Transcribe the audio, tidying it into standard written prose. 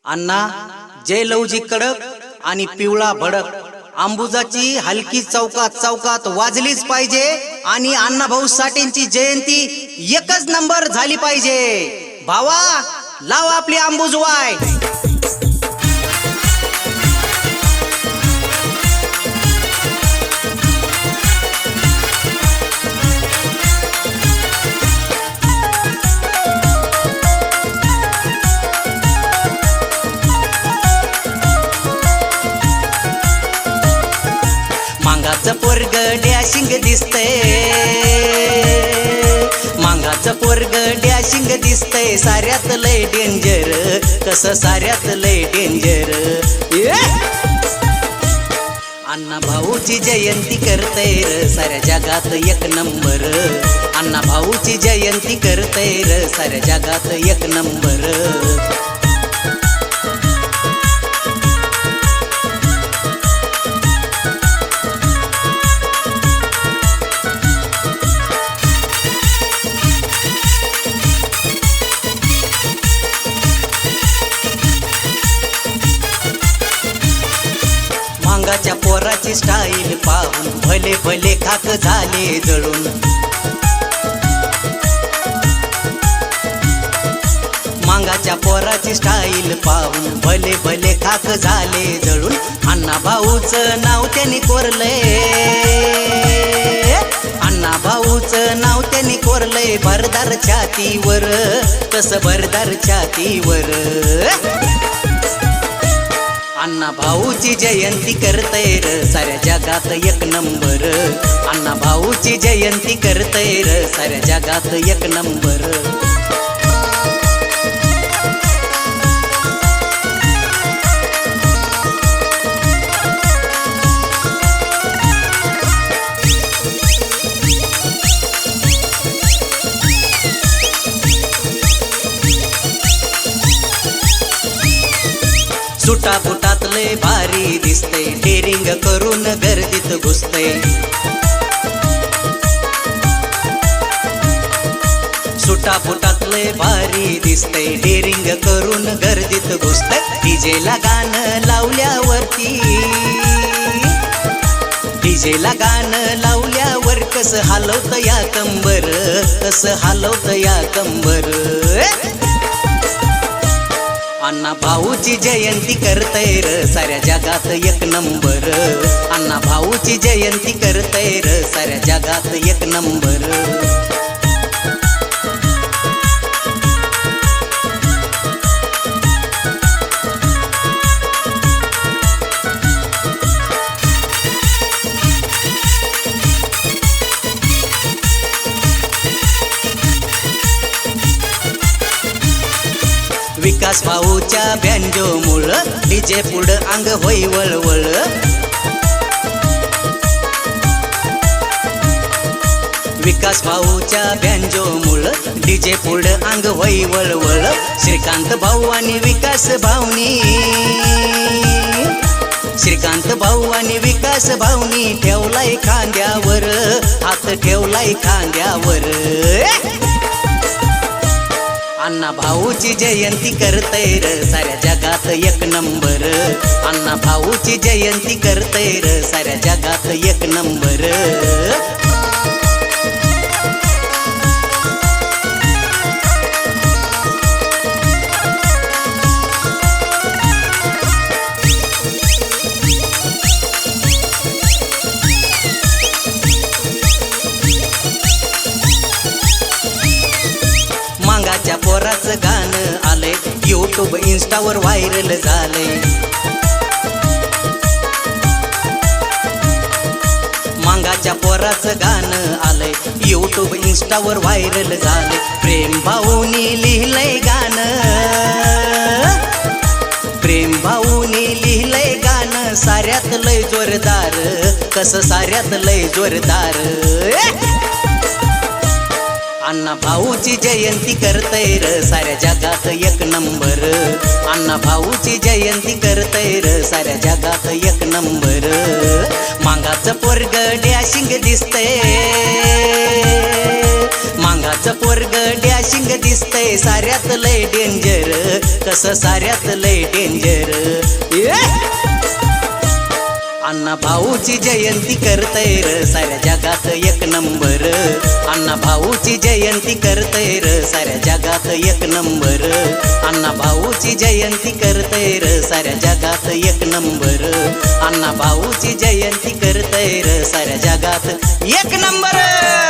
अण्णा जय लवजी कडक आणि पिवळा भडक अंबुजाची हलकी चौकात चौकात वाजलीच पाहिजे आणि अण्णा भाऊ साठेंची जयंती एकच नंबर झाली पाहिजे। भावा लाव आपली अंबुजवाय। मांगाचं पोरग डॅशिंग दिसतंय, मांगाचं पोरग डॅशिंग दिसतंय, साऱ्यात लय डेंजर, कसं साऱ्यात लय डेंजर। अण्णा भाऊची जयंती करतय र साऱ्या जगात एक नंबर, अण्णा भाऊची जयंती करतय र साऱ्या जगात एक नंबर। मांगाच्या पोराची स्टाईल पाहून भले भले खाक झाले जळून, मांगाच्या पोराची स्टाईल पाहून भले भले खाक झाले जळून। अण्णा भाऊचं नाव त्यांनी कोरलंय, अण्णा भाऊचं नाव त्यांनी कोरलंय, भरदार छातीवर, तसं भरदार छातीवर। अण्णा भाऊची जयंती करतय र साऱ्या जगात एक नंबर, अण्णा भाऊची जयंती करतय र साऱ्या जगात एक नंबर। सुटा बुटात लय भारी दिसतय, डेरिंग करून गर्दीत घुसतय, सुटा बुटात लय भारी दिसतय, डेरिंग करून गर्दीत घुसतय। डीजेला गाणं लावल्यावरती, डीजेला गाणं लावल्यावर कसं हलवत या कंबर, कसं हलवत या कंबर। अण्णा भाऊची जयंती करतय र साऱ्या जगात एक नंबर, अण्णा भाऊची जयंती करतय र साऱ्या जगात एक नंबर। विकास भाऊच्या बँजो मुळ डीजे पुढं अंग होई वळवळ, विकास भाऊच्या बँजो मुळ डीजे पुढं अंग होई वळवळ। श्रीकांत भाऊ आणि विकास भाऊनी, श्रीकांत भाऊ आणि विकास भाऊनी ठेवलाय खांद्यावर, हात ठेवलाय खांद्यावर। अण्णा भाऊची जयंती करतय र साऱ्या जगात एक नंबर, अण्णा भाऊची जयंती करतय र साऱ्या जगात एक नंबर। मांगाच्या पोराचं गाणं आलंय, यूट्यूब इंस्टावर व्हायरल झालंय, मांगाच्या पोराचं गाणं आलंय, यूट्यूब इंस्टावर व्हायरल झालंय। प्रेम भाऊनी लिहिलंय गाणं, प्रेम भाऊनी लिहिलंय गाणं, साऱ्यात लय जोरदार, कसं साऱ्यात लय जोरदार। अण्णा भाऊची जयंती करतय र साऱ्या जगात एक नंबर, अण्णा भाऊची जयंती करतय र साऱ्या जगात एक नंबर। मांगाचं पोरग डॅशिंग दिसतय, मांग अंगाचं पोरग डॅशिंग दिसतंय साऱ्यात लय डेंजर, कसं साऱ्यात लय डेंजर. अण्णा भाऊची जयंती करतय र साऱ्या जगात एक नंबर, अण्णा भाऊची जयंती करतय र साऱ्या जगात एक नंबर, अण्णा भाऊची जयंती करतय र साऱ्या जगात एक नंबर, अण्णा भाऊची जयंती करतय र साऱ्या जगात एक नंबर.